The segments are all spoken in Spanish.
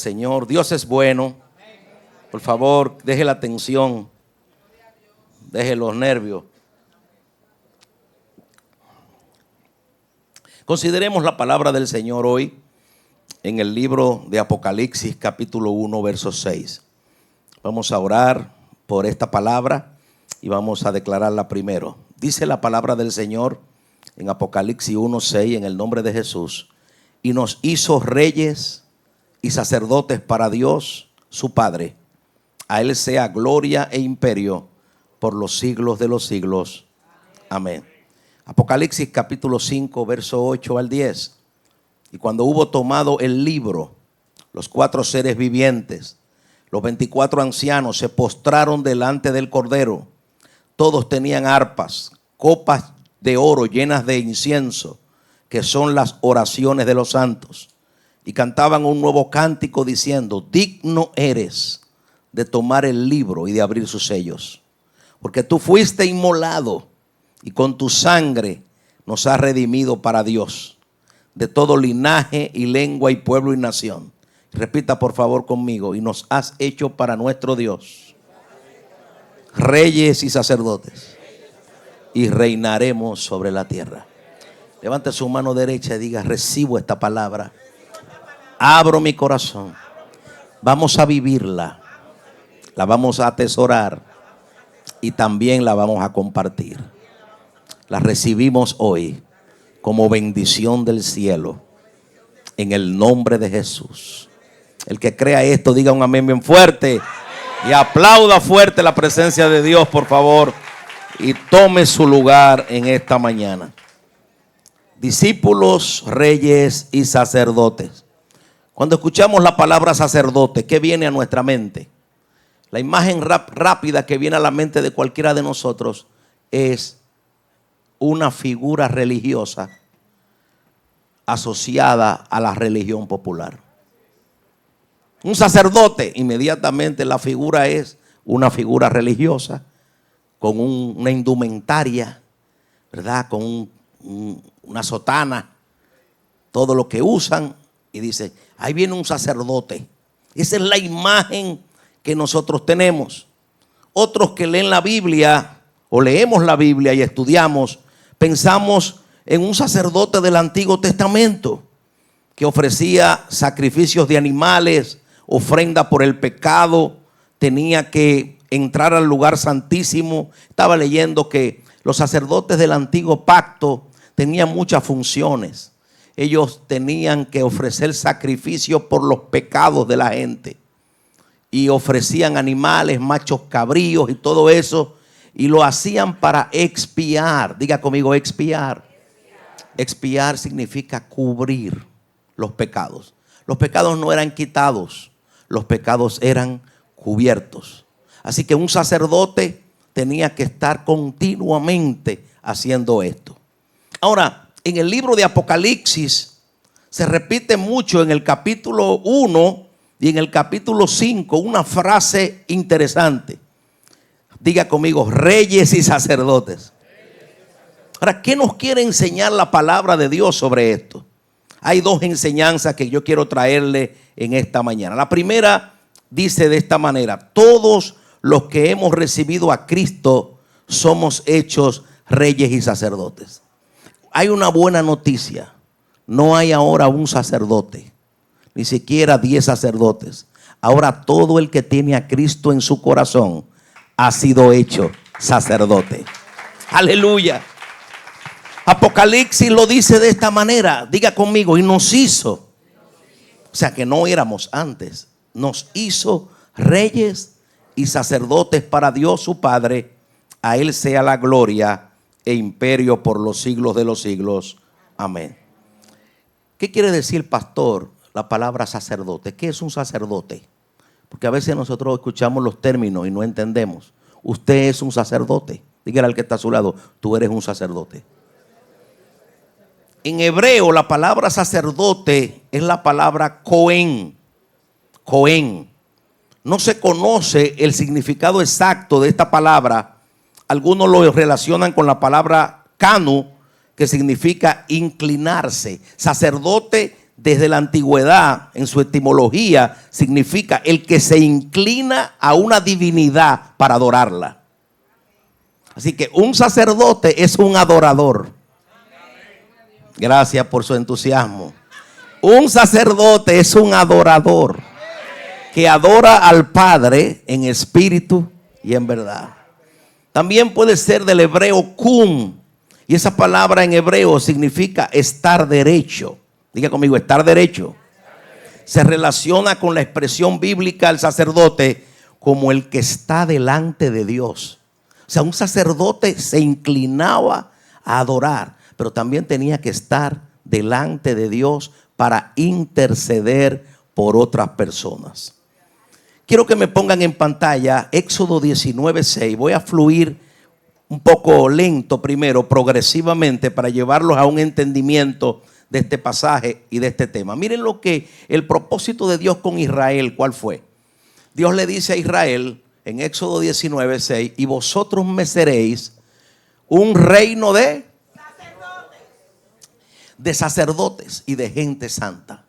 Señor. Dios es bueno. Por favor, deje la tensión, deje los nervios. Consideremos la palabra del Señor hoy en el libro de Apocalipsis, capítulo 1, verso 6. Vamos a orar por esta palabra y vamos a declararla primero. Dice la palabra del Señor en Apocalipsis 1, 6, en el nombre de Jesús. Y nos hizo reyes y sacerdotes para Dios, su Padre. A Él sea gloria e imperio por los siglos de los siglos. Amén. Apocalipsis capítulo 5, verso 8 al 10. Y cuando hubo tomado el libro, los 4 seres vivientes, los 24 ancianos se postraron delante del Cordero. Todos tenían arpas, copas de oro llenas de incienso, que son las oraciones de los santos. Y cantaban un nuevo cántico diciendo: digno eres de tomar el libro y de abrir sus sellos, porque tú fuiste inmolado y con tu sangre nos has redimido para Dios, de todo linaje y lengua y pueblo y nación. Repita por favor conmigo: y nos has hecho para nuestro Dios reyes y sacerdotes, y reinaremos sobre la tierra. Levante su mano derecha y diga: recibo esta palabra, abro mi corazón, vamos a vivirla, la vamos a atesorar y también la vamos a compartir. La recibimos hoy como bendición del cielo, en el nombre de Jesús. El que crea esto, diga un amén bien fuerte y aplauda fuerte la presencia de Dios, por favor, y tome su lugar en esta mañana. Discípulos, reyes y sacerdotes. Cuando escuchamos la palabra sacerdote, ¿qué viene a nuestra mente? La imagen rápida que viene a la mente de cualquiera de nosotros es una figura religiosa asociada a la religión popular. Un sacerdote, inmediatamente la figura es una figura religiosa con una indumentaria, ¿verdad? Con una sotana, todo lo que usan, y dice: ahí viene un sacerdote. Esa es la imagen que nosotros tenemos. Otros que leen la Biblia o leemos la Biblia y estudiamos, pensamos en un sacerdote del Antiguo Testamento que ofrecía sacrificios de animales, ofrenda por el pecado, tenía que entrar al lugar santísimo. Estaba leyendo que los sacerdotes del antiguo pacto tenían muchas funciones. Ellos tenían que ofrecer sacrificio por los pecados de la gente, y ofrecían animales, machos cabríos y todo eso, y lo hacían para expiar. Diga conmigo: expiar. Expiar significa cubrir los pecados. Los pecados no eran quitados, los pecados eran cubiertos. Así que un sacerdote tenía que estar continuamente haciendo esto. Ahora, en el libro de Apocalipsis se repite mucho en el capítulo 1 y en el capítulo 5 una frase interesante. Diga conmigo: reyes y sacerdotes. Ahora, ¿qué nos quiere enseñar la palabra de Dios sobre esto? Hay 2 enseñanzas que yo quiero traerle en esta mañana. La primera dice de esta manera: todos los que hemos recibido a Cristo somos hechos reyes y sacerdotes. Hay una buena noticia: no hay ahora un sacerdote, ni siquiera 10 sacerdotes. Ahora todo el que tiene a Cristo en su corazón ha sido hecho sacerdote. Aleluya. Apocalipsis lo dice de esta manera. Diga conmigo: y nos hizo. O sea que no éramos antes. Nos hizo reyes y sacerdotes para Dios su Padre. A Él sea la gloria e imperio por los siglos de los siglos. Amén. ¿Qué quiere decir, pastor, la palabra sacerdote? ¿Qué es un sacerdote? Porque a veces nosotros escuchamos los términos y no entendemos. Usted es un sacerdote. Dígale al que está a su lado: tú eres un sacerdote. En hebreo la palabra sacerdote es la palabra Cohen. Cohen. No se conoce el significado exacto de esta palabra. Algunos lo relacionan con la palabra canu, que significa inclinarse. Sacerdote desde la antigüedad, en su etimología, significa el que se inclina a una divinidad para adorarla. Así que un sacerdote es un adorador. Gracias por su entusiasmo. Un sacerdote es un adorador que adora al Padre en espíritu y en verdad. También puede ser del hebreo kun, y esa palabra en hebreo significa estar derecho. Diga conmigo, estar derecho. Se relaciona con la expresión bíblica del sacerdote como el que está delante de Dios. O sea, un sacerdote se inclinaba a adorar, pero también tenía que estar delante de Dios para interceder por otras personas. Quiero que me pongan en pantalla Éxodo 19:6. Voy a fluir un poco lento primero, progresivamente, para llevarlos a un entendimiento de este pasaje y de este tema. Miren lo que el propósito de Dios con Israel, ¿cuál fue? Dios le dice a Israel en Éxodo 19:6: y vosotros me seréis un reino de sacerdotes y de gente santa.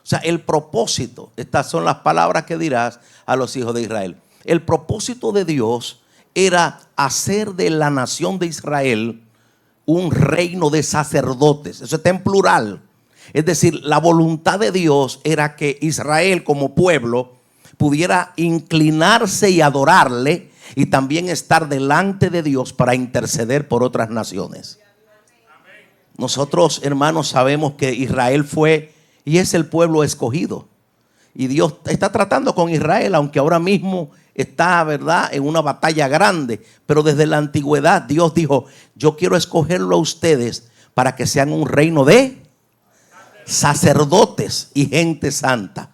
O sea, el propósito, estas son las palabras que dirás a los hijos de Israel. El propósito de Dios era hacer de la nación de Israel un reino de sacerdotes. Eso está en plural. Es decir, la voluntad de Dios era que Israel como pueblo pudiera inclinarse y adorarle, y también estar delante de Dios para interceder por otras naciones. Nosotros, hermanos, sabemos que Israel fue y es el pueblo escogido. Y Dios está tratando con Israel, aunque ahora mismo está, ¿verdad?, en una batalla grande. Pero desde la antigüedad Dios dijo: yo quiero escogerlo a ustedes para que sean un reino de sacerdotes y gente santa.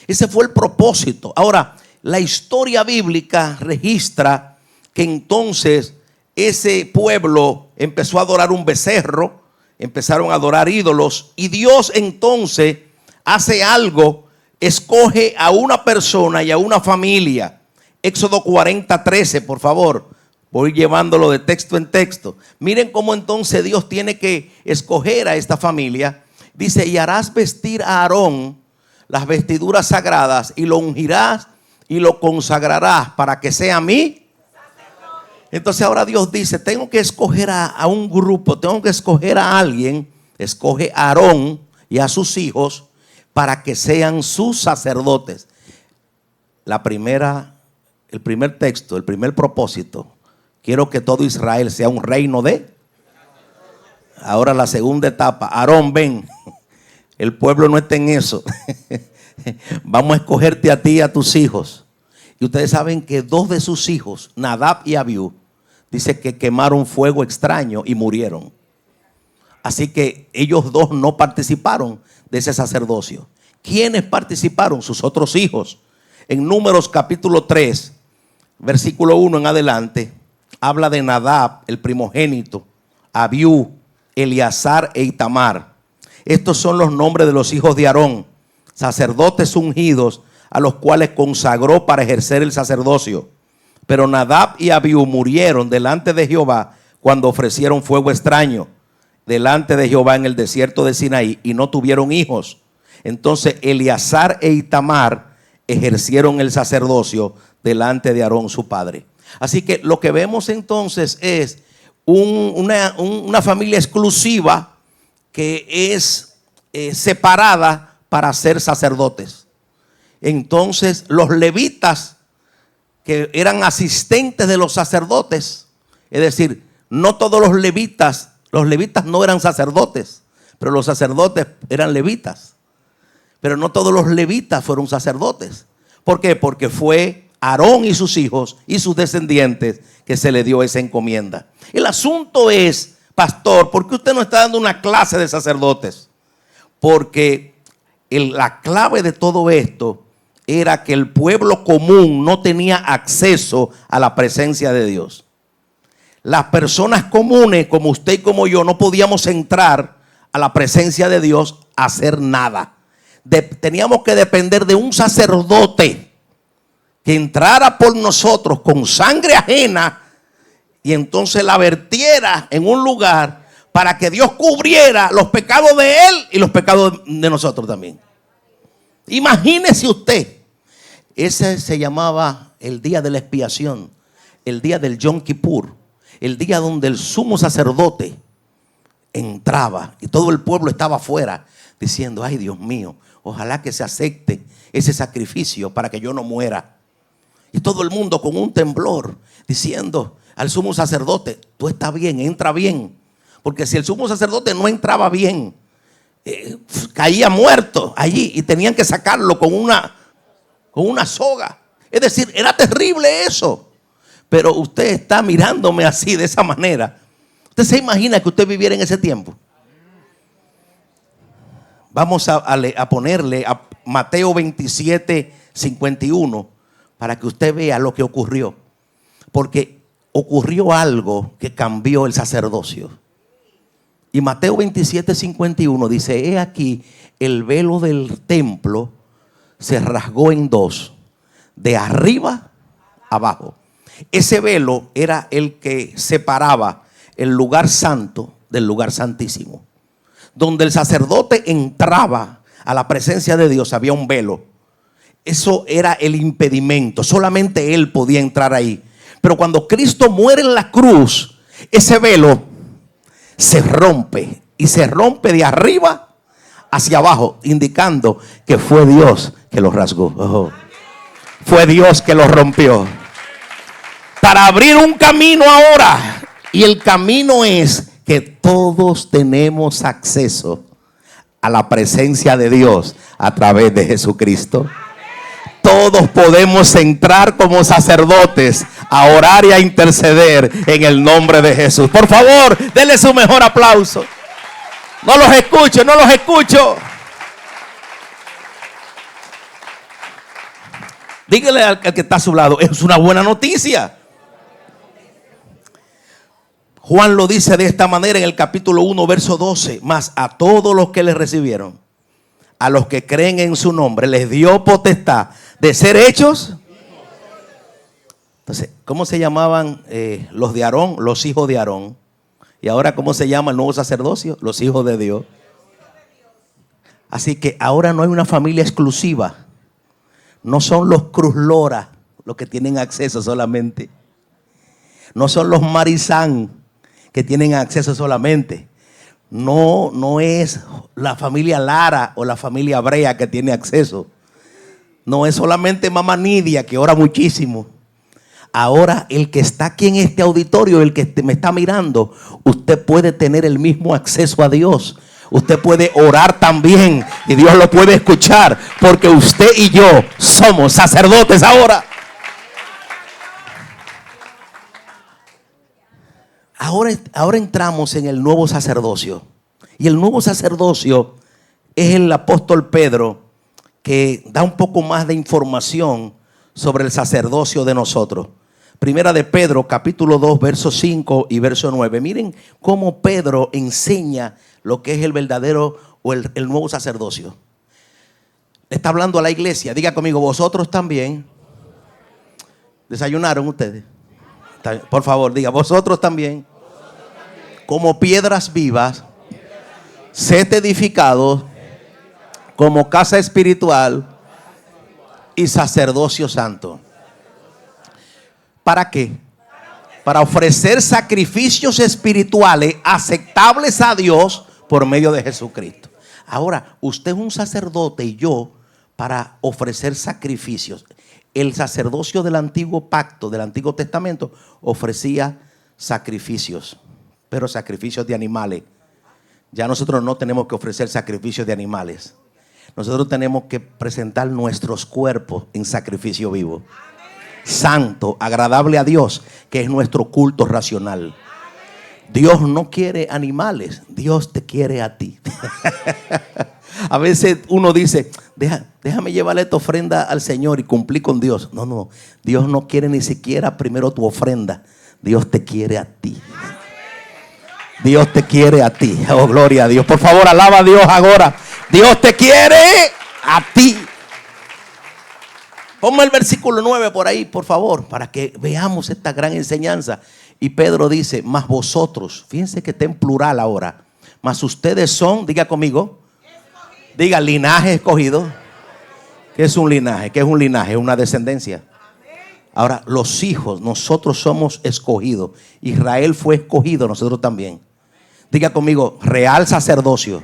Ese fue el propósito. Ahora, la historia bíblica registra que entonces ese pueblo empezó a adorar un becerro, empezaron a adorar ídolos, y Dios entonces hace algo, escoge a una persona y a una familia. Éxodo 40:13, por favor. Voy llevándolo de texto en texto. Miren cómo entonces Dios tiene que escoger a esta familia. Dice: y harás vestir a Aarón las vestiduras sagradas, y lo ungirás y lo consagrarás para que sea mí. Entonces ahora Dios dice: tengo que escoger a un grupo, tengo que escoger a alguien. Escoge a Aarón y a sus hijos para que sean sus sacerdotes. El primer texto, el primer propósito: quiero que todo Israel sea un reino de. Ahora la segunda etapa: Aarón, ven. El pueblo no está en eso. Vamos a escogerte a ti y a tus hijos. Y ustedes saben que dos de sus hijos, Nadab y Abiú, dice que quemaron fuego extraño y murieron. Así que ellos dos no participaron de ese sacerdocio. ¿Quiénes participaron? Sus otros hijos. En Números capítulo 3, versículo 1 en adelante, habla de Nadab, el primogénito, Abiú, Eleazar e Itamar. Estos son los nombres de los hijos de Aarón, sacerdotes ungidos, a los cuales consagró para ejercer el sacerdocio. Pero Nadab y Abiú murieron delante de Jehová cuando ofrecieron fuego extraño delante de Jehová en el desierto de Sinaí, y no tuvieron hijos. Entonces Eleazar e Itamar ejercieron el sacerdocio delante de Aarón su padre. Así que lo que vemos entonces es una familia exclusiva que es separada para ser sacerdotes. Entonces los levitas, que eran asistentes de los sacerdotes, es decir, no todos los levitas no eran sacerdotes, pero los sacerdotes eran levitas. Pero no todos los levitas fueron sacerdotes. ¿Por qué? Porque fue Aarón y sus hijos y sus descendientes que se le dio esa encomienda. El asunto es: pastor, ¿por qué usted no está dando una clase de sacerdotes? Porque la clave de todo esto era que el pueblo común no tenía acceso a la presencia de Dios. Las personas comunes, como usted y como yo, no podíamos entrar a la presencia de Dios a hacer nada. Teníamos que depender de un sacerdote que entrara por nosotros con sangre ajena y entonces la vertiera en un lugar para que Dios cubriera los pecados de él y los pecados de nosotros también. Imagínese usted, ese se llamaba el día de la expiación, el día del Yom Kippur, el día donde el sumo sacerdote entraba y todo el pueblo estaba afuera diciendo: ay, Dios mío, ojalá que se acepte ese sacrificio para que yo no muera. Y todo el mundo con un temblor diciendo al sumo sacerdote: tú estás bien, entra bien. Porque si el sumo sacerdote no entraba bien, caía muerto allí y tenían que sacarlo con una soga. Es decir, era terrible eso. Pero usted está mirándome así, de esa manera. ¿Usted se imagina que usted viviera en ese tiempo? Vamos a ponerle a Mateo 27, 51 para que usted vea lo que ocurrió. Porque ocurrió algo que cambió el sacerdocio. Y Mateo 27, 51 dice: he aquí, el velo del templo se rasgó en dos, de arriba abajo. Ese velo era el que separaba el lugar santo del lugar santísimo. Donde el sacerdote entraba a la presencia de Dios había un velo. Eso era el impedimento, solamente él podía entrar ahí. Pero cuando Cristo muere en la cruz, ese velo se rompe, y se rompe de arriba hacia abajo, indicando que fue Dios que lo rasgó. Oh, fue Dios que lo rompió para abrir un camino ahora. Y el camino es que todos tenemos acceso a la presencia de Dios a través de Jesucristo. Todos podemos entrar como sacerdotes a orar y a interceder en el nombre de Jesús. Por favor, denle su mejor aplauso. No los escucho, no los escucho. Dígale al que está a su lado: es una buena noticia. Juan lo dice de esta manera en el capítulo 1, verso 12. Mas a todos los que le recibieron, a los que creen en su nombre, les dio potestad de ser hechos. Entonces, ¿cómo se llamaban los de Aarón? Los hijos de Aarón. Y ahora, ¿cómo se llama el nuevo sacerdocio? Los hijos de Dios. Así que ahora no hay una familia exclusiva. No son los Cruz Lora los que tienen acceso solamente. No son los Marizán que tienen acceso solamente. No es la familia Lara o la familia Brea que tiene acceso. No es solamente mamá Nidia, que ora muchísimo. Ahora el que está aquí en este auditorio, el que me está mirando, usted puede tener el mismo acceso a Dios. Usted puede orar también y Dios lo puede escuchar, porque usted y yo somos sacerdotes ahora. Ahora entramos en el nuevo sacerdocio. Y el nuevo sacerdocio es el apóstol Pedro, que da un poco más de información sobre el sacerdocio de nosotros. Primera de Pedro, capítulo 2, verso 5 y verso 9. Miren cómo Pedro enseña lo que es el verdadero o el nuevo sacerdocio. Está hablando a la iglesia. Diga conmigo: vosotros también. ¿Desayunaron ustedes? Por favor, diga: vosotros también, como piedras vivas, sed edificados como casa espiritual y sacerdocio santo. ¿Para qué? Para ofrecer sacrificios espirituales aceptables a Dios por medio de Jesucristo. Ahora, usted es un sacerdote y yo para ofrecer sacrificios. El sacerdocio del antiguo pacto, del Antiguo Testamento, ofrecía sacrificios, pero sacrificios de animales. Ya nosotros no tenemos que ofrecer sacrificios de animales. Nosotros tenemos que presentar nuestros cuerpos en sacrificio vivo, santo, agradable a Dios, que es nuestro culto racional. Dios no quiere animales, Dios te quiere a ti. A veces uno dice: déjame llevarle esta ofrenda al Señor y cumplir con Dios. No, Dios no quiere ni siquiera primero tu ofrenda. Dios te quiere a ti. Dios te quiere a ti. Oh, gloria a Dios. Por favor, alaba a Dios ahora. Dios te quiere a ti. Ponme el versículo 9 por ahí, por favor, para que veamos esta gran enseñanza. Y Pedro dice, mas vosotros, fíjense que está en plural ahora, mas ustedes son, diga conmigo, diga linaje escogido. ¿Qué es un linaje? ¿Qué es un linaje? Es una descendencia. Ahora, los hijos, nosotros somos escogidos. Israel fue escogido, nosotros también. Diga conmigo, real sacerdocio.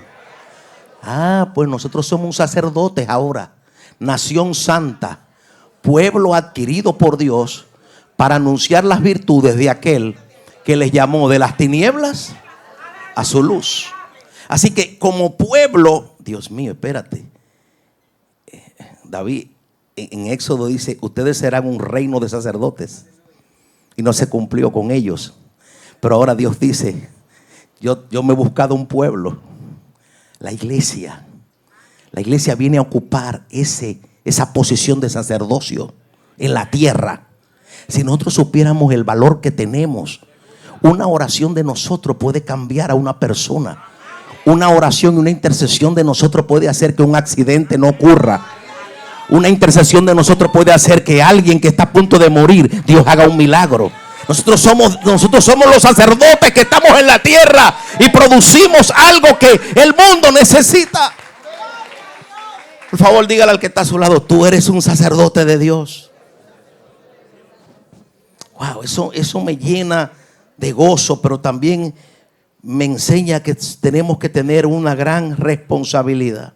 Pues nosotros somos sacerdotes ahora. Nación santa, pueblo adquirido por Dios para anunciar las virtudes de aquel que les llamó de las tinieblas a su luz. Así que como pueblo, Dios mío, espérate. David en Éxodo dice, ustedes serán un reino de sacerdotes. Y no se cumplió con ellos. Pero ahora Dios dice, yo me he buscado un pueblo. La iglesia. La iglesia viene a ocupar esa posición de sacerdocio en la tierra. Si nosotros supiéramos el valor que tenemos, una oración de nosotros puede cambiar a una persona. Una oración y una intercesión de nosotros puede hacer que un accidente no ocurra. Una intercesión de nosotros puede hacer que alguien que está a punto de morir, Dios haga un milagro. Nosotros somos los sacerdotes que estamos en la tierra y producimos algo que el mundo necesita. Por favor, dígale al que está a su lado, tú eres un sacerdote de Dios. Wow, eso me llena de gozo, pero también me enseña que tenemos que tener una gran responsabilidad.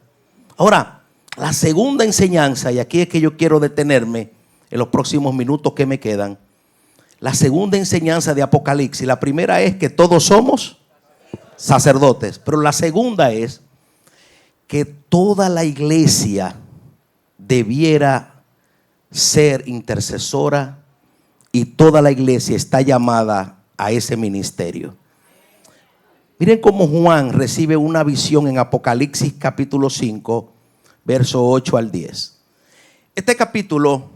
Ahora, la segunda enseñanza, y aquí es que yo quiero detenerme en los próximos minutos que me quedan. La segunda enseñanza de Apocalipsis, la primera es que todos somos sacerdotes, pero la segunda es que toda la iglesia debiera ser intercesora y toda la iglesia está llamada a ese ministerio. Miren cómo Juan recibe una visión en Apocalipsis capítulo 5, verso 8 al 10. Este capítulo,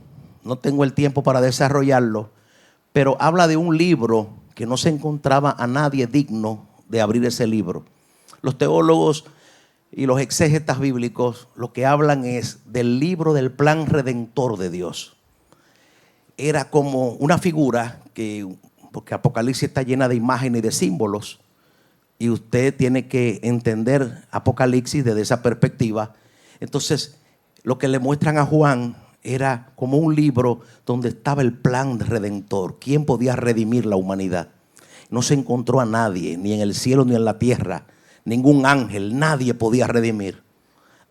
no tengo el tiempo para desarrollarlo, pero habla de un libro que no se encontraba a nadie digno de abrir ese libro. Los teólogos y los exégetas bíblicos lo que hablan es del libro del plan redentor de Dios. Era como una figura porque Apocalipsis está llena de imágenes y de símbolos, y usted tiene que entender Apocalipsis desde esa perspectiva. Entonces, lo que le muestran a Juan era como un libro donde estaba el plan redentor. ¿Quién podía redimir la humanidad? No se encontró a nadie, ni en el cielo ni en la tierra, ningún ángel, nadie podía redimir.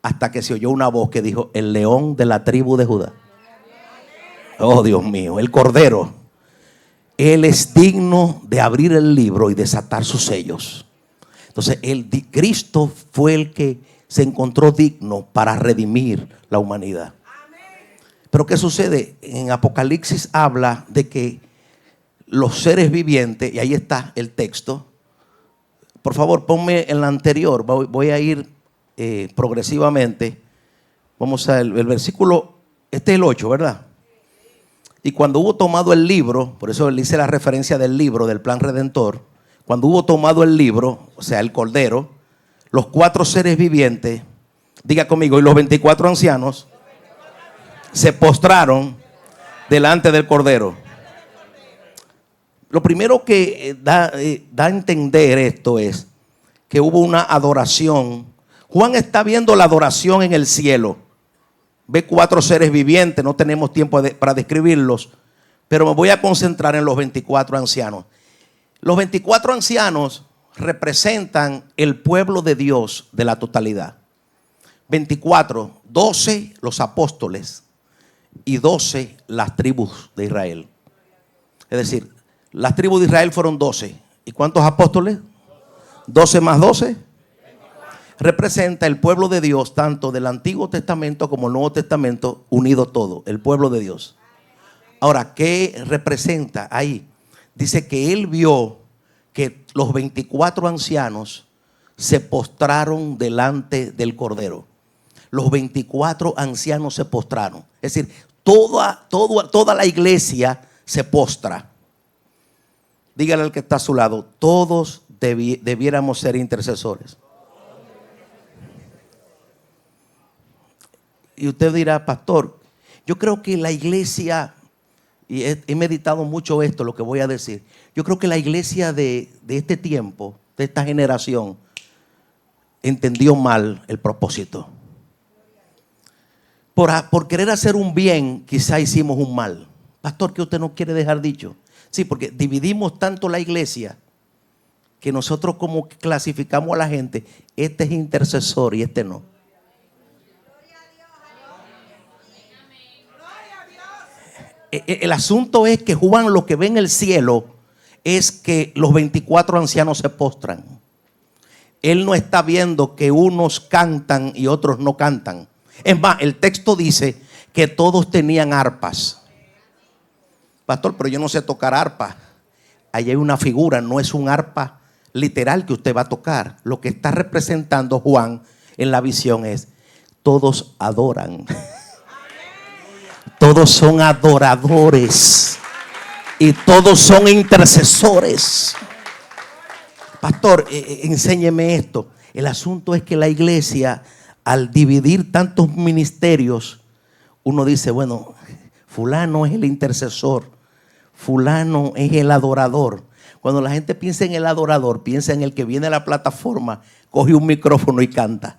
Hasta que se oyó una voz que dijo, el león de la tribu de Judá. Oh, Dios mío, el Cordero. Él es digno de abrir el libro y desatar sus sellos. Entonces, Cristo fue el que se encontró digno para redimir la humanidad. Pero ¿qué sucede? En Apocalipsis habla de que los seres vivientes, y ahí está el texto. Por favor, ponme en la anterior. Voy a ir progresivamente. Vamos a el versículo, este es el 8, ¿verdad? Y cuando hubo tomado el libro, por eso le hice la referencia del libro, del plan redentor. Cuando hubo tomado el libro, o sea, el Cordero, los 4 seres vivientes, diga conmigo, y los 24 ancianos se postraron delante del Cordero. Lo primero que da a entender esto es que hubo una adoración. Juan está viendo la adoración en el cielo. Ve 4 seres vivientes, no tenemos tiempo para describirlos, pero me voy a concentrar en los 24 ancianos. Los 24 ancianos representan el pueblo de Dios de la totalidad. 24, 12 los apóstoles y 12 las tribus de Israel. Es decir, las tribus de Israel fueron 12. ¿Y cuántos apóstoles? 12 más 12. Representa el pueblo de Dios, tanto del Antiguo Testamento como el Nuevo Testamento, unido todo, el pueblo de Dios. Ahora, ¿qué representa ahí? Dice que él vio que los 24 ancianos se postraron delante del Cordero. Los 24 ancianos se postraron. Es decir, toda la iglesia se postra. Dígale al que está a su lado, todos debiéramos ser intercesores. Y usted dirá, pastor, Yo creo que la iglesia, y he meditado mucho esto, lo que voy a decir. Yo creo que la iglesia de este tiempo, de esta generación, entendió mal el propósito. Por querer hacer un bien, quizá hicimos un mal. Pastor, ¿qué usted no quiere dejar dicho? Sí, porque dividimos tanto la iglesia que nosotros como clasificamos a la gente, este es intercesor y este no. El asunto es que Juan lo que ve en el cielo es que los 24 ancianos se postran. Él no está viendo que unos cantan y otros no cantan. Es más, el texto dice que todos tenían arpas. Pastor, pero yo no sé tocar arpa. Allí hay una figura, no es un arpa literal que usted va a tocar. Lo que está representando Juan en la visión es: todos adoran. Todos son adoradores y todos son intercesores. Pastor, enséñeme esto. El asunto es que la iglesia, al dividir tantos ministerios, uno dice, bueno, fulano es el intercesor, fulano es el adorador. Cuando la gente piensa en el adorador, piensa en el que viene a la plataforma, coge un micrófono y canta.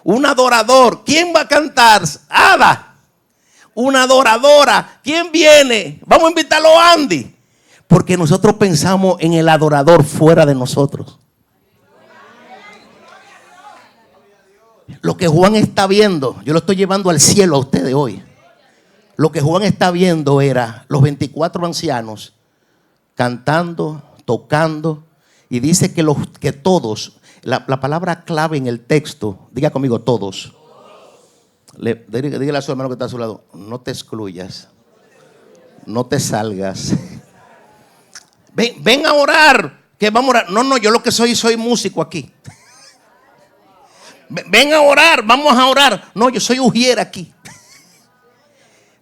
Un adorador, ¿quién va a cantar? Ada. Una adoradora, ¿quién viene? Vamos a invitarlo a Andy. Porque nosotros pensamos en el adorador fuera de nosotros. Lo que Juan está viendo, yo lo estoy llevando al cielo a ustedes hoy. Lo que Juan está viendo era los 24 ancianos cantando, tocando, y dice que todos, la palabra clave en el texto, diga conmigo, todos. Dígale a su hermano que está a su lado, no te excluyas, no te salgas. Ven a orar, que vamos a orar. No, yo lo que soy músico aquí. Ven a orar, vamos a orar. No, yo soy ujier aquí.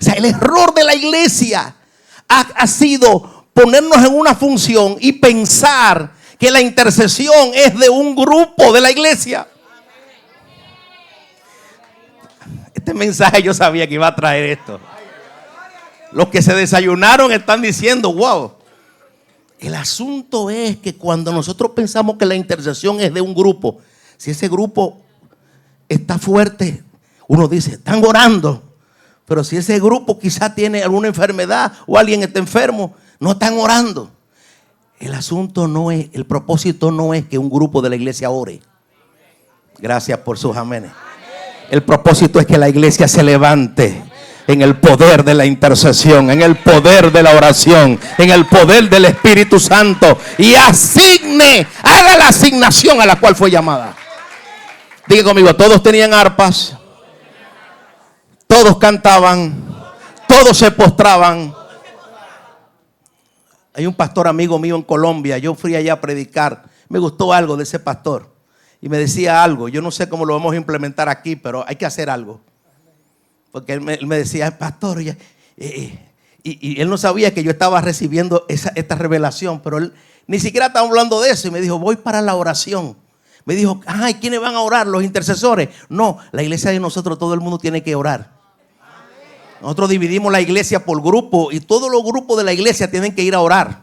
O sea, el error de la iglesia ha sido ponernos en una función y pensar que la intercesión es de un grupo de la iglesia. Este mensaje yo sabía que iba a traer esto. Los que se desayunaron están diciendo, wow. El asunto es que cuando nosotros pensamos que la intercesión es de un grupo, si ese grupo está fuerte, uno dice, están orando. Pero si ese grupo quizá tiene alguna enfermedad o alguien está enfermo, no están orando. El asunto no es, el propósito no es que un grupo de la iglesia ore. Gracias por sus amenes. El propósito es que la iglesia se levante en el poder de la intercesión, en el poder de la oración, en el poder del Espíritu Santo, y haga la asignación a la cual fue llamada. Diga conmigo, todos tenían arpas, todos cantaban, todos se postraban. Hay un pastor amigo mío en Colombia, yo fui allá a predicar, me gustó algo de ese pastor. Y me decía algo, yo no sé cómo lo vamos a implementar aquí, pero hay que hacer algo. Porque él me decía, pastor, y él no sabía que yo estaba recibiendo esta revelación, pero él ni siquiera estaba hablando de eso. Y me dijo, voy para la oración. Me dijo, ay, ¿quiénes van a orar? ¿Los intercesores? No, la iglesia de nosotros, todo el mundo tiene que orar. Nosotros dividimos la iglesia por grupo y todos los grupos de la iglesia tienen que ir a orar.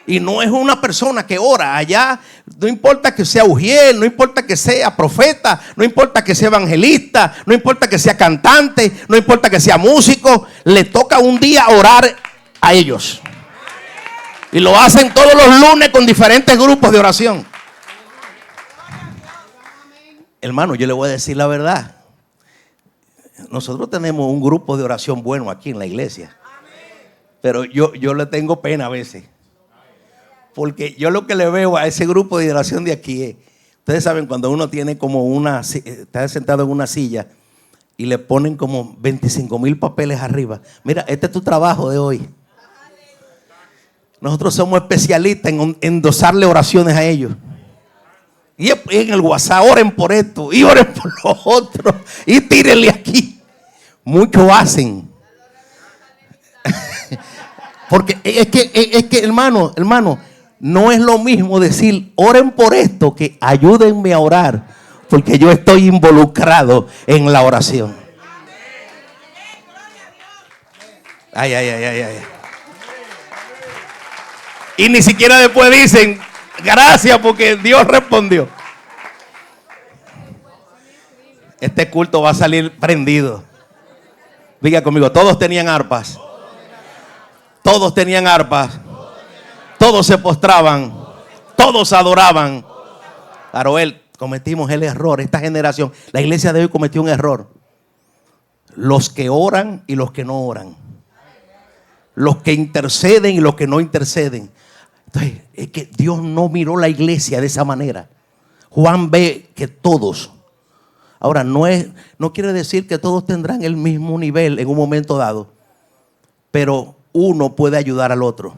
Y no es una persona que ora. Allá no importa que sea ujier, no importa que sea profeta, no importa que sea evangelista, no importa que sea cantante, no importa que sea músico. Le toca un día orar a ellos. Y lo hacen todos los lunes con diferentes grupos de oración. Hermano, yo le voy a decir la verdad. Nosotros tenemos un grupo de oración bueno aquí en la iglesia. Pero yo le tengo pena a veces. Porque yo lo que le veo a ese grupo de oración de aquí es, ustedes saben cuando uno tiene como está sentado en una silla y le ponen como 25,000 papeles arriba. Mira, este es tu trabajo de hoy. Nosotros somos especialistas en endosarle oraciones a ellos. Y en el WhatsApp, oren por esto y oren por lo otro y tírenle aquí. Muchos hacen. Porque es que hermano, no es lo mismo decir oren por esto que ayúdenme a orar, porque yo estoy involucrado en la oración. Ay, ay, ay, ay, ay. Y ni siquiera después dicen gracias porque Dios respondió. Este culto va a salir prendido. Diga conmigo, todos tenían arpas. Todos tenían arpas. Todos se postraban. Todos adoraban. Aroel, cometimos el error. Esta generación, la iglesia de hoy cometió un error. Los que oran y los que no oran. Los que interceden y los que no interceden. Entonces, es que Dios no miró la iglesia de esa manera. Juan ve que todos. Ahora, no quiere decir que todos tendrán el mismo nivel en un momento dado. Pero uno puede ayudar al otro.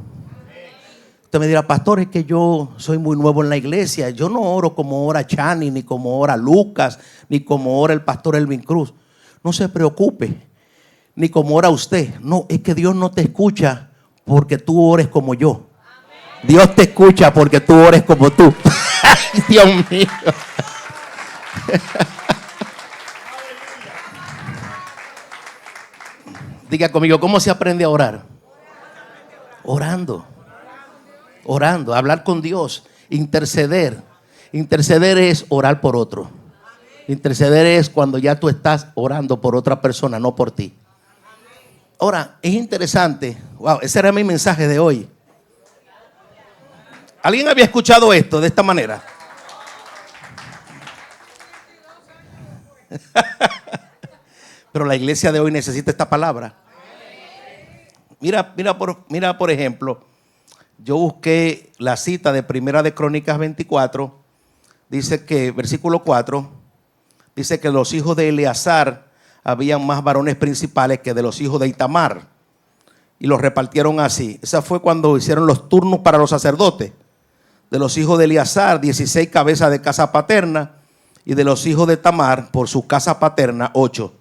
Usted me dirá, pastor, es que yo soy muy nuevo en la iglesia. Yo no oro como ora Chani, ni como ora Lucas, ni como ora el pastor Elvin Cruz. No se preocupe, ni como ora usted. No, es que Dios no te escucha porque tú ores como yo. Dios te escucha porque tú ores como tú. Dios mío. Diga conmigo, ¿cómo se aprende a orar? Orando. Orando, hablar con Dios, interceder. Interceder es orar por otro. Interceder es cuando ya tú estás orando por otra persona, no por ti. Ahora, es interesante. Wow, ese era mi mensaje de hoy. ¿Alguien había escuchado esto de esta manera? Pero la iglesia de hoy necesita esta palabra. Mira por ejemplo, yo busqué la cita de Primera de Crónicas 24. Dice que, versículo 4, dice que los hijos de Eleazar habían más varones principales que de los hijos de Itamar. Y los repartieron así. Esa fue cuando hicieron los turnos para los sacerdotes. De los hijos de Eleazar, 16 cabezas de casa paterna. Y de los hijos de Tamar, por su casa paterna, 8.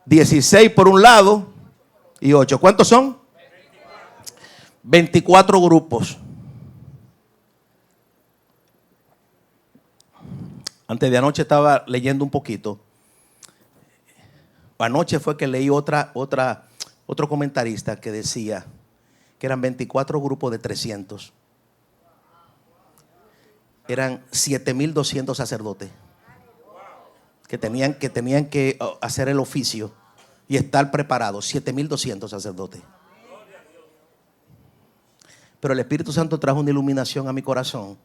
16 por un lado y 8. ¿Cuántos son? 24 grupos. Antes de anoche estaba leyendo un poquito. Anoche fue que leí otro comentarista que decía que eran 24 grupos de 300. Eran 7.200 sacerdotes que tenían que hacer el oficio y estar preparados. 7.200 sacerdotes. Pero el Espíritu Santo trajo una iluminación a mi corazón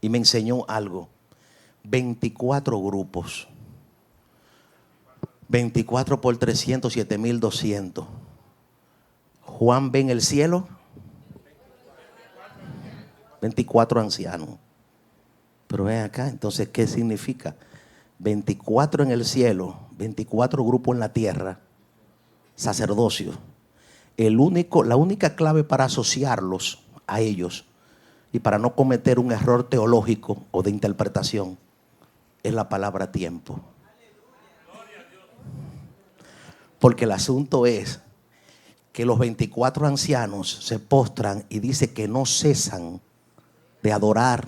y me enseñó algo. 24 grupos. 24 por 300, 7.200. Juan ve en el cielo 24 ancianos. Pero ven acá, entonces, ¿qué significa? 24 en el cielo, 24 grupos en la tierra, sacerdocio. La única clave para asociarlos a ellos y para no cometer un error teológico o de interpretación es la palabra tiempo. Porque el asunto es que los 24 ancianos se postran y dice que no cesan de adorar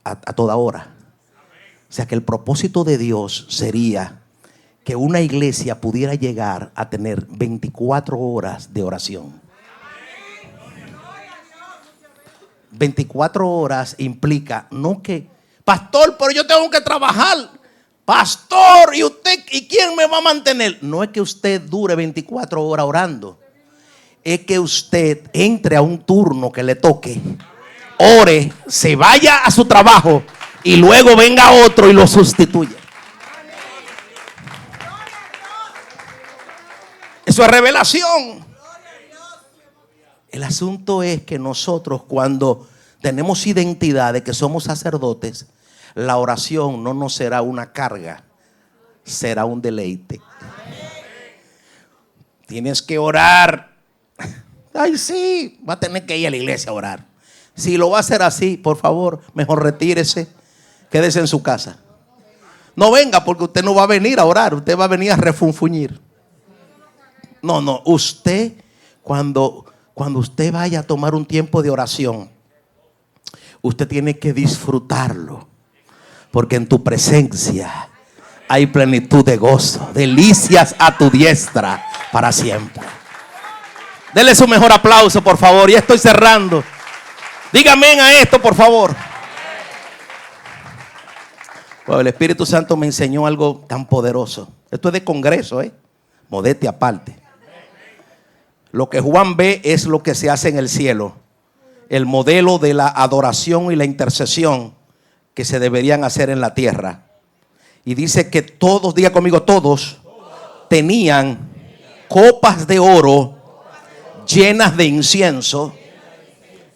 a toda hora. O sea que el propósito de Dios sería que una iglesia pudiera llegar a tener 24 horas de oración. 24 horas implica no que, pastor, pero yo tengo que trabajar. Pastor, ¿y usted? ¿Y quién me va a mantener? No es que usted dure 24 horas orando. Es que usted entre a un turno que le toque, ore, se vaya a su trabajo y luego venga otro y lo sustituya. Eso es revelación. El asunto es que nosotros, cuando tenemos identidad de que somos sacerdotes, la oración no nos será una carga, será un deleite. Tienes que orar. Ay, sí, va a tener que ir a la iglesia a orar. Si lo va a hacer así, por favor, mejor retírese, quédese en su casa. No venga porque usted no va a venir a orar, usted va a venir a refunfuñir. No, usted cuando usted vaya a tomar un tiempo de oración, usted tiene que disfrutarlo. Porque en tu presencia hay plenitud de gozo, delicias a tu diestra para siempre. Denle su mejor aplauso, por favor. Ya estoy cerrando. Dígame a esto, por favor. Bueno, el Espíritu Santo me enseñó algo tan poderoso. Esto es de congreso, modestia aparte. Lo que Juan ve es lo que se hace en el cielo. El modelo de la adoración y la intercesión que se deberían hacer en la tierra. Y dice que todos, diga conmigo, todos tenían copas de oro llenas de incienso.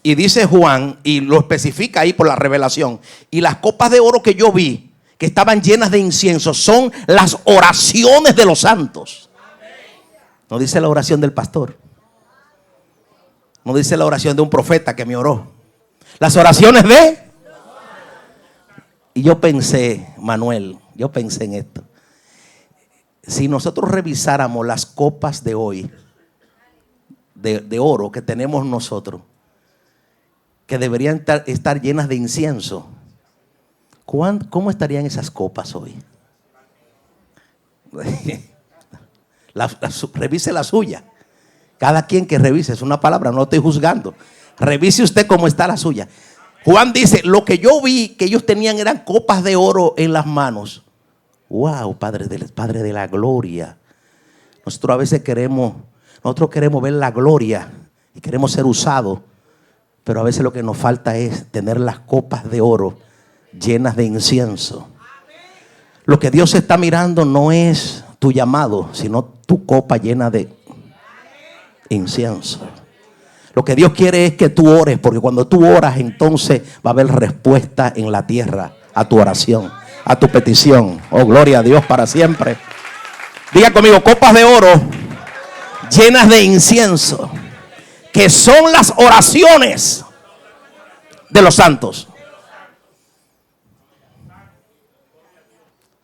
Y dice Juan, y lo especifica ahí por la revelación, y las copas de oro que yo vi, que estaban llenas de incienso, son las oraciones de los santos. No dice la oración del pastor. No dice la oración de un profeta que me oró. Las oraciones de... Y yo pensé, Manuel, yo pensé en esto. Si nosotros revisáramos las copas de hoy, de oro que tenemos nosotros, que deberían estar llenas de incienso, ¿cómo estarían esas copas hoy? Revise la suya. Cada quien que revise, es una palabra, no lo estoy juzgando. Revise usted cómo está la suya. Juan dice, lo que yo vi que ellos tenían eran copas de oro en las manos. Wow, Padre de la gloria. Nosotros a veces queremos ver la gloria y queremos ser usados, pero a veces lo que nos falta es tener las copas de oro llenas de incienso. Lo que Dios está mirando no es tu llamado, sino tu copa llena de incienso. Lo que Dios quiere es que tú ores, porque cuando tú oras, entonces va a haber respuesta en la tierra a tu oración, a tu petición. Oh, gloria a Dios para siempre. Diga conmigo, copas de oro llenas de incienso, que son las oraciones de los santos.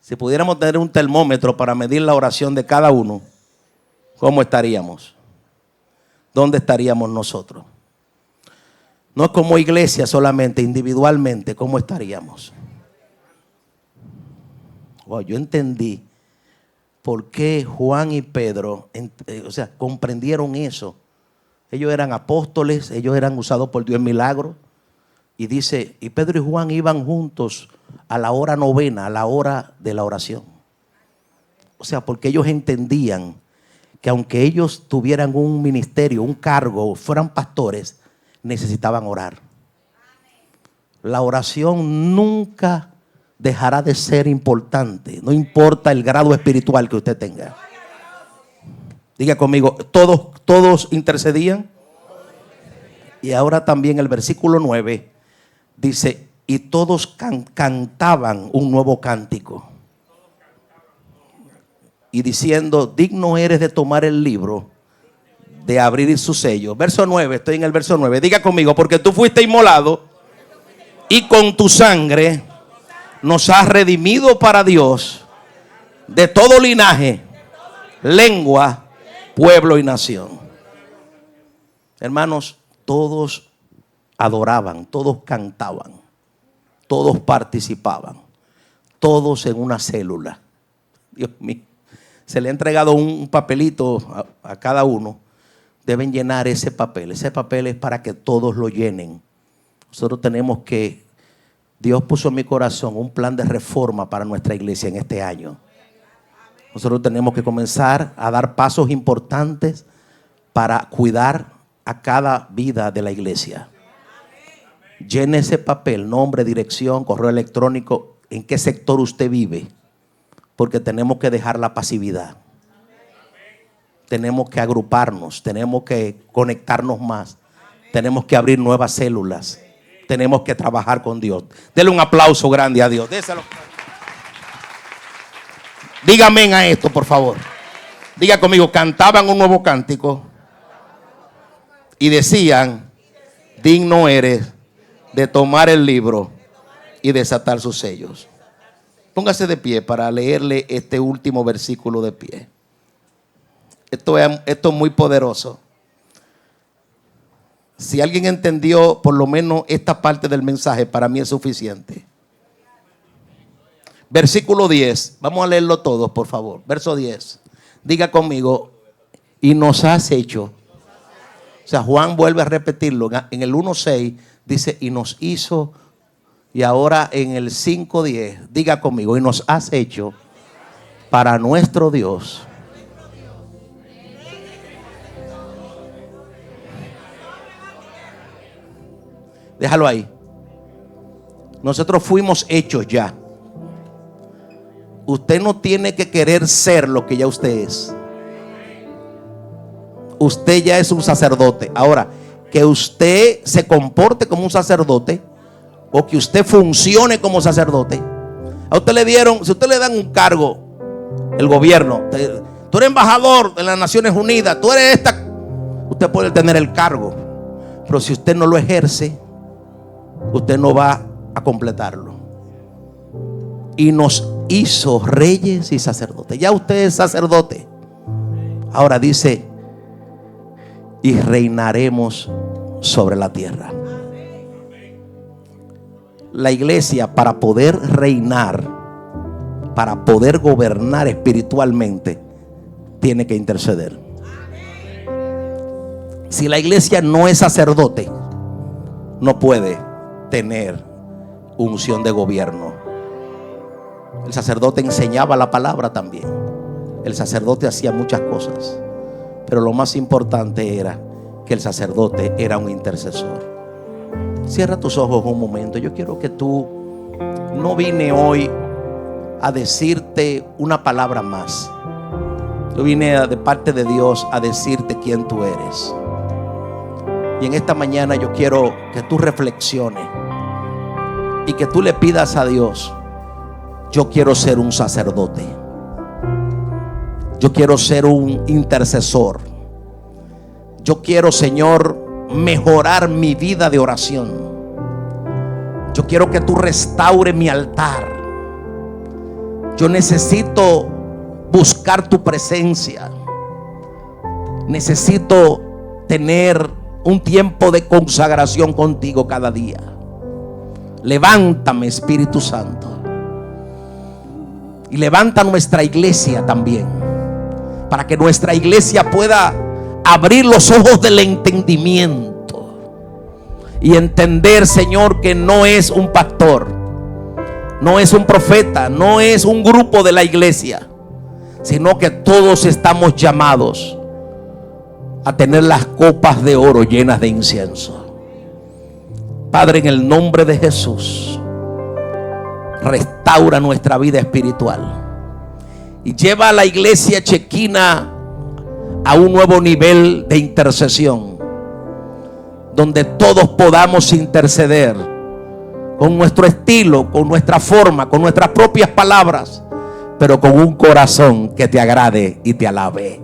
Si pudiéramos tener un termómetro para medir la oración de cada uno, ¿cómo estaríamos? ¿Dónde estaríamos nosotros? No como iglesia solamente, individualmente, ¿cómo estaríamos? Wow, yo entendí por qué Juan y Pedro, comprendieron eso. Ellos eran apóstoles, ellos eran usados por Dios en milagros. Y dice, y Pedro y Juan iban juntos a la hora novena, a la hora de la oración. O sea, porque ellos entendían que aunque ellos tuvieran un ministerio, un cargo, fueran pastores, necesitaban orar. La oración nunca dejará de ser importante, no importa el grado espiritual que usted tenga. Diga conmigo, todos intercedían. Y ahora también el versículo 9 dice, y todos cantaban un nuevo cántico. Y diciendo, digno eres de tomar el libro, de abrir sus sellos. Verso 9, estoy en el verso 9. Diga conmigo, porque tú fuiste inmolado y con tu sangre nos has redimido para Dios de todo linaje, lengua, pueblo y nación. Hermanos, todos adoraban, todos cantaban, todos participaban, todos en una célula. Dios mío. Se le ha entregado un papelito a cada uno. Deben llenar ese papel. Ese papel es para que todos lo llenen. Nosotros tenemos que, Dios puso en mi corazón un plan de reforma para nuestra iglesia en este año. Nosotros tenemos que comenzar a dar pasos importantes para cuidar a cada vida de la iglesia. Llene ese papel, nombre, dirección, correo electrónico, en qué sector usted vive. Porque tenemos que dejar la pasividad. Tenemos que agruparnos, tenemos que conectarnos más. Tenemos que abrir nuevas células. Tenemos que trabajar con Dios. Dele un aplauso grande a Dios. Déselo. Dígame a esto, por favor. Diga conmigo, cantaban un nuevo cántico y decían, digno eres de tomar el libro y desatar sus sellos. Póngase de pie para leerle este último versículo de pie. Esto es muy poderoso. Si alguien entendió por lo menos esta parte del mensaje, para mí es suficiente. Versículo 10. Vamos a leerlo todos, por favor. Verso 10. Diga conmigo, y nos has hecho O sea, Juan vuelve a repetirlo. En el 1:6 dice, y nos hizo. Y ahora en el 5:10, diga conmigo, y nos has hecho para nuestro Dios. Déjalo ahí. Nosotros fuimos hechos ya. Usted no tiene que querer ser lo que ya usted es. Usted ya es un sacerdote. Ahora, que usted se comporte como un sacerdote o que usted funcione como sacerdote. A usted le dieron, si usted le dan un cargo, el gobierno, tú eres embajador de las Naciones Unidas, tú eres esta, usted puede tener el cargo, pero si usted no lo ejerce, usted no va a completarlo. Y nos hizo reyes y sacerdotes. Ya usted es sacerdote. Ahora dice, y reinaremos sobre la tierra. La iglesia, para poder reinar, para poder gobernar espiritualmente, tiene que interceder. Si la iglesia no es sacerdote, no puede tener unción de gobierno. El sacerdote enseñaba la palabra también. El sacerdote hacía muchas cosas, pero lo más importante era que el sacerdote era un intercesor. Cierra tus ojos un momento. Yo quiero que tú, no vine hoy a decirte una palabra más. Yo vine de parte de Dios a decirte quién tú eres. Y en esta mañana yo quiero que tú reflexiones y que tú le pidas a Dios: yo quiero ser un sacerdote. Yo quiero ser un intercesor. Yo quiero, Señor, mejorar mi vida de oración. Yo quiero que tú restaures mi altar. Yo necesito buscar tu presencia. Necesito tener un tiempo de consagración contigo cada día. Levántame, Espíritu Santo. Y levanta nuestra iglesia también, para que nuestra iglesia pueda abrir los ojos del entendimiento y entender, Señor, que no es un pastor, no es un profeta, no es un grupo de la iglesia, sino que todos estamos llamados a tener las copas de oro llenas de incienso. Padre, en el nombre de Jesús, restaura nuestra vida espiritual y lleva a la iglesia Chequina a un nuevo nivel de intercesión, donde todos podamos interceder con nuestro estilo, con nuestra forma, con nuestras propias palabras, pero con un corazón que te agrade y te alabe.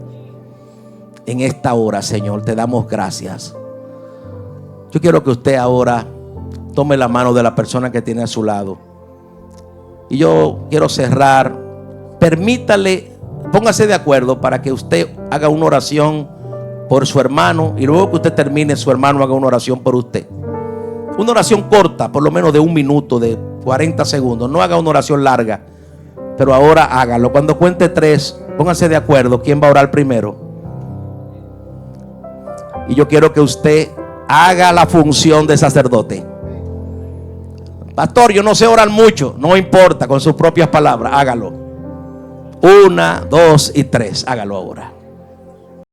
En esta hora, Señor, te damos gracias. Yo quiero que usted ahora tome la mano de la persona que tiene a su lado. Y yo quiero cerrar. Permítale, póngase de acuerdo para que usted haga una oración por su hermano. Y luego que usted termine, su hermano haga una oración por usted. Una oración corta, por lo menos de 1 minuto, de 40 segundos. No haga una oración larga, pero ahora hágalo. Cuando cuente 3, póngase de acuerdo quién va a orar primero. Y yo quiero que usted haga la función de sacerdote. Pastor, yo no sé orar mucho. No importa, con sus propias palabras, hágalo. 1, 2 y 3, hágalo ahora.